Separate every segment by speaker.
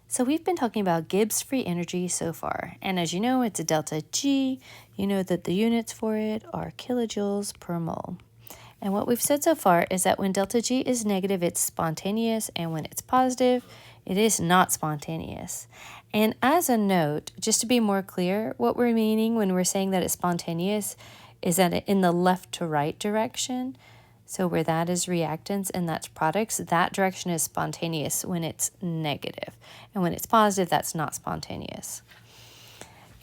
Speaker 1: So we've been talking about Gibbs free energy so far, and as you know, it's a delta G. You know that the units for it are kilojoules per mole. And what we've said so far is that when delta G is negative, it's spontaneous, and when it's positive, it is not spontaneous. And as a note, just to be more clear, what we're meaning when we're saying that it's spontaneous is that in the left to right direction. So where that is reactants and that's products, that direction is spontaneous when it's negative. And when it's positive, that's not spontaneous.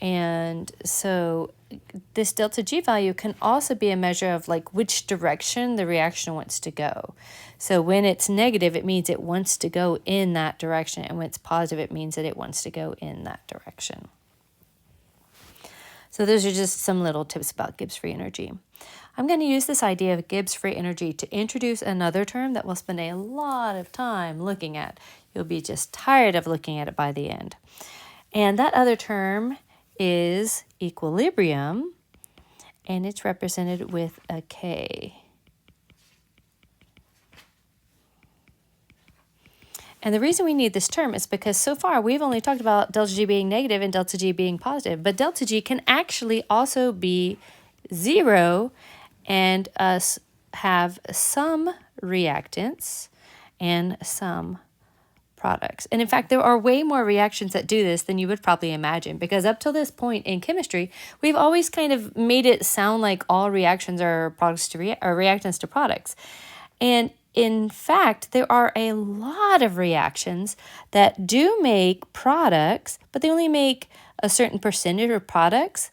Speaker 1: And so this delta G value can also be a measure of like which direction the reaction wants to go. So when it's negative, it means it wants to go in that direction. And when it's positive, it means that it wants to go in that direction. So those are just some little tips about Gibbs free energy. I'm going to use this idea of Gibbs free energy to introduce another term that we'll spend a lot of time looking at. You'll be just tired of looking at it by the end. And that other term is equilibrium, and it's represented with a K. And the reason we need this term is because so far we've only talked about delta G being negative and delta G being positive, but delta G can actually also be 0 and us have some reactants and some products. And in fact, there are way more reactions that do this than you would probably imagine, because up till this point in chemistry, we've always kind of made it sound like all reactions are products to or reactants to products. And in fact, there are a lot of reactions that do make products, but they only make a certain percentage of products.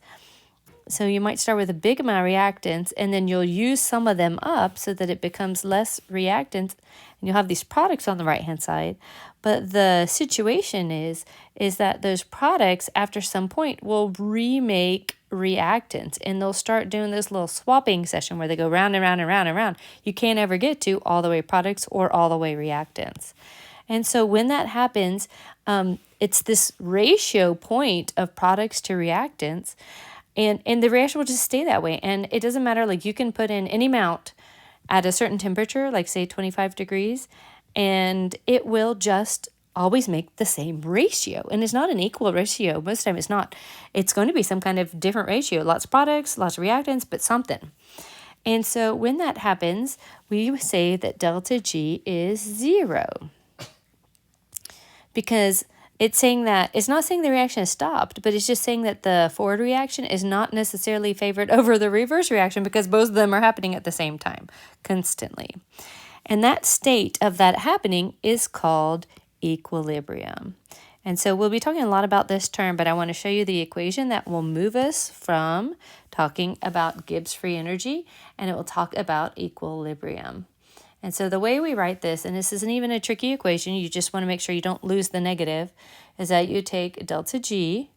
Speaker 1: So you might start with a big amount of reactants, and then you'll use some of them up so that it becomes less reactants, and you'll have these products on the right-hand side. But the situation is that those products, after some point, will remake reactants, and they'll start doing this little swapping session where they go round and round and round and round. You can't ever get to all the way products or all the way reactants. And so when that happens, it's this ratio point of products to reactants. And the reaction will just stay that way. And it doesn't matter, like you can put in any amount at a certain temperature, like say 25 degrees, and it will just always make the same ratio. And it's not an equal ratio. Most of the time it's not. It's going to be some kind of different ratio. Lots of products, lots of reactants, but something. And so when that happens, we say that delta G is 0. Because it's saying that, it's not saying the reaction has stopped, but it's just saying that the forward reaction is not necessarily favored over the reverse reaction because both of them are happening at the same time, constantly. And that state of that happening is called equilibrium. And so we'll be talking a lot about this term, but I want to show you the equation that will move us from talking about Gibbs free energy, and it will talk about equilibrium. And so the way we write this, and this isn't even a tricky equation, you just want to make sure you don't lose the negative, is that you take delta G,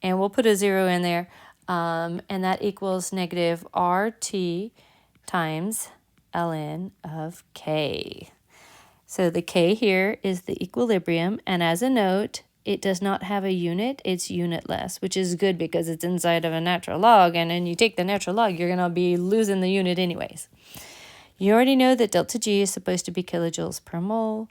Speaker 1: and we'll put a 0 in there, and that equals negative RT times ln of K. So the K here is the equilibrium, and as a note, it does not have a unit, it's unitless, which is good because it's inside of a natural log, and then you take the natural log, you're going to be losing the unit anyways. You already know that delta G is supposed to be kilojoules per mole.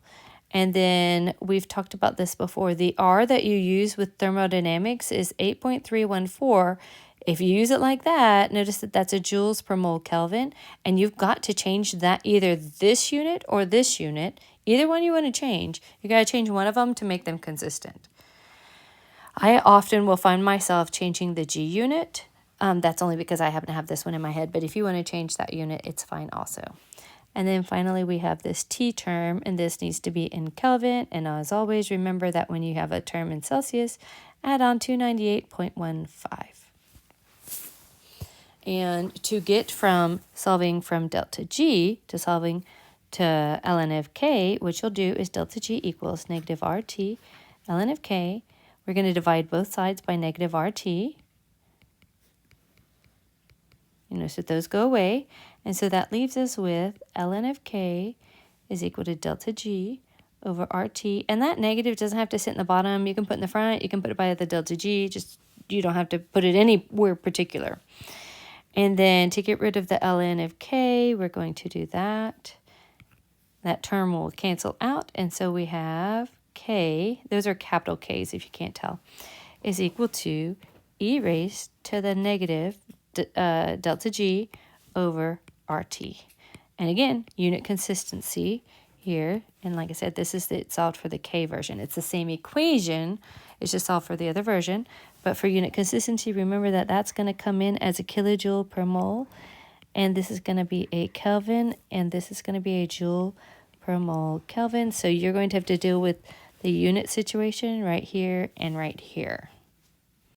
Speaker 1: And then we've talked about this before. The R that you use with thermodynamics is 8.314. If you use it like that, notice that that's a joules per mole Kelvin. And you've got to change that, either this unit or this unit. Either one you want to change. You got to change one of them to make them consistent. I often will find myself changing the G unit. That's only because I happen to have this one in my head, but if you want to change that unit, it's fine also. And then finally, we have this T term, and this needs to be in Kelvin. And as always, remember that when you have a term in Celsius, add on 298.15. And to get from solving from delta G to solving to ln of K, what you'll do is delta G equals negative RT ln of K. We're going to divide both sides by negative RT. You notice that those go away. And so that leaves us with ln of K is equal to delta G over RT. And that negative doesn't have to sit in the bottom. You can put it in the front. You can put it by the delta G. Just you don't have to put it anywhere particular. And then to get rid of the ln of K, we're going to do that. That term will cancel out. And so we have K, those are capital K's if you can't tell, is equal to e raised to the negative delta G over RT. And again, unit consistency here. And like I said, this is it's solved for the K version. It's the same equation. It's just solved for the other version. But for unit consistency, remember that that's going to come in as a kilojoule per mole. And this is going to be a Kelvin. And this is going to be a joule per mole Kelvin. So you're going to have to deal with the unit situation right here and right here.